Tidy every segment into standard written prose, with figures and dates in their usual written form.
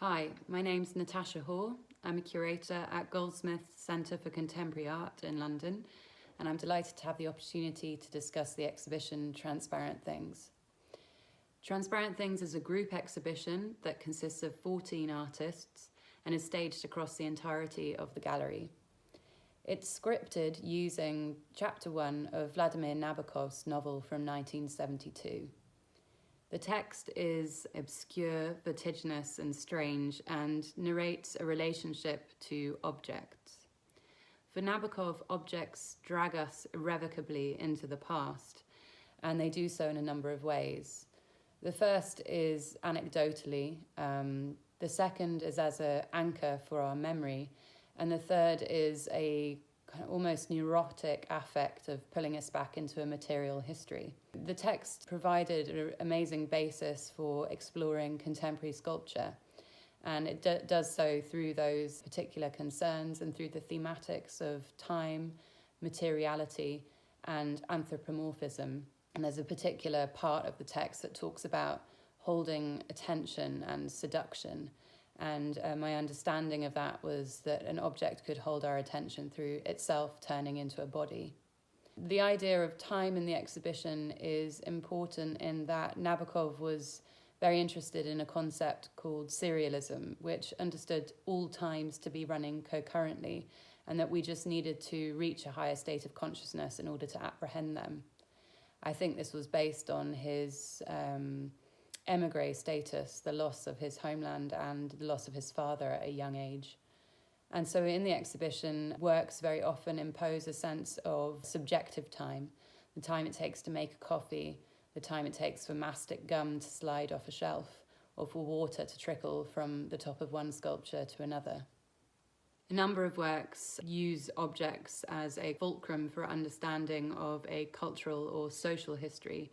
Hi, my name's Natasha Hoare. I'm a curator at Goldsmiths Centre for Contemporary Art in London, and I'm delighted to have the opportunity to discuss the exhibition Transparent Things. Transparent Things is a group exhibition that consists of 14 artists and is staged across the entirety of the gallery. It's scripted using Chapter 1 of Vladimir Nabokov's novel from 1972. The text is obscure, vertiginous and strange and narrates a relationship to objects. For Nabokov, objects drag us irrevocably into the past, and they do so in a number of ways. The first is anecdotally, the second is as an anchor for our memory, and the third is a kind of almost neurotic affect of pulling us back into a material history. The text provided an amazing basis for exploring contemporary sculpture, and it does so through those particular concerns and through the thematics of time, materiality, and anthropomorphism. And there's a particular part of the text that talks about holding attention and seduction. And my understanding of that was that an object could hold our attention through itself turning into a body. The idea of time in the exhibition is important in that Nabokov was very interested in a concept called serialism, which understood all times to be running concurrently, and that we just needed to reach a higher state of consciousness in order to apprehend them. I think this was based on his émigré status, the loss of his homeland and the loss of his father at a young age. And so in the exhibition, works very often impose a sense of subjective time, the time it takes to make a coffee, the time it takes for mastic gum to slide off a shelf, or for water to trickle from the top of one sculpture to another. A number of works use objects as a fulcrum for understanding of a cultural or social history,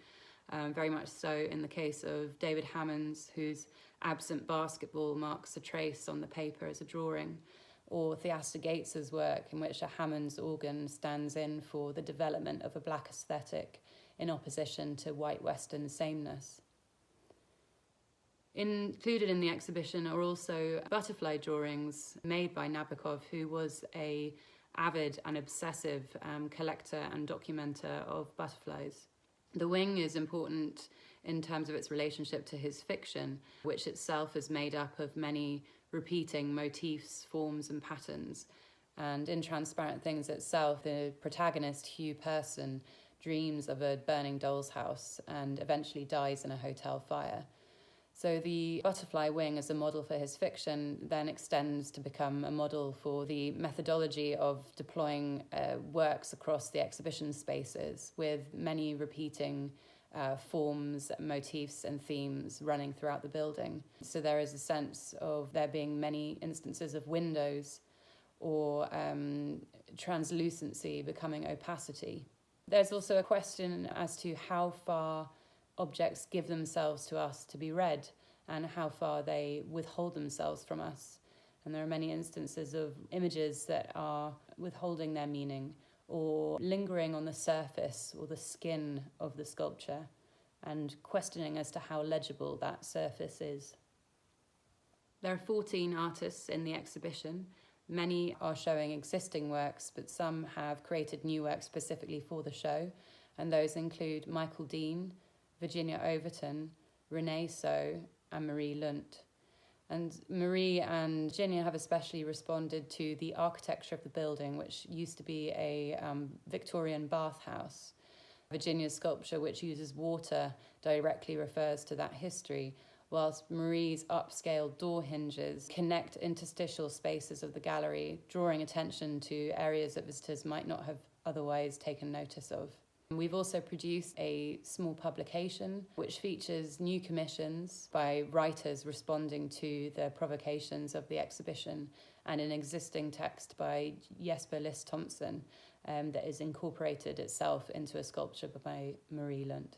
very much so in the case of David Hammond's, whose absent basketball marks a trace on the paper as a drawing, or Theaster Gates's work, in which a Hammond's organ stands in for the development of a black aesthetic in opposition to white Western sameness. Included in the exhibition are also butterfly drawings made by Nabokov, who was an avid and obsessive collector and documenter of butterflies. The wing is important in terms of its relationship to his fiction, which itself is made up of many repeating motifs, forms and patterns. And in Transparent Things itself, the protagonist, Hugh Person, dreams of a burning doll's house and eventually dies in a hotel fire. So the butterfly wing as a model for his fiction then extends to become a model for the methodology of deploying works across the exhibition spaces, with many repeating forms, motifs and themes running throughout the building. So there is a sense of there being many instances of windows or translucency becoming opacity. There's also a question as to how far objects give themselves to us to be read and how far they withhold themselves from us. And there are many instances of images that are withholding their meaning or lingering on the surface or the skin of the sculpture and questioning as to how legible that surface is. There are 14 artists in the exhibition. Many are showing existing works, but some have created new works specifically for the show, and those include Michael Dean, Virginia Overton, Renee So, and Marie Lunt. And Marie and Virginia have especially responded to the architecture of the building, which used to be a Victorian bathhouse. Virginia's sculpture, which uses water, directly refers to that history, whilst Marie's upscale door hinges connect interstitial spaces of the gallery, drawing attention to areas that visitors might not have otherwise taken notice of. We've also produced a small publication which features new commissions by writers responding to the provocations of the exhibition and an existing text by Jesper List Thompson that is incorporated itself into a sculpture by Marie Lunt.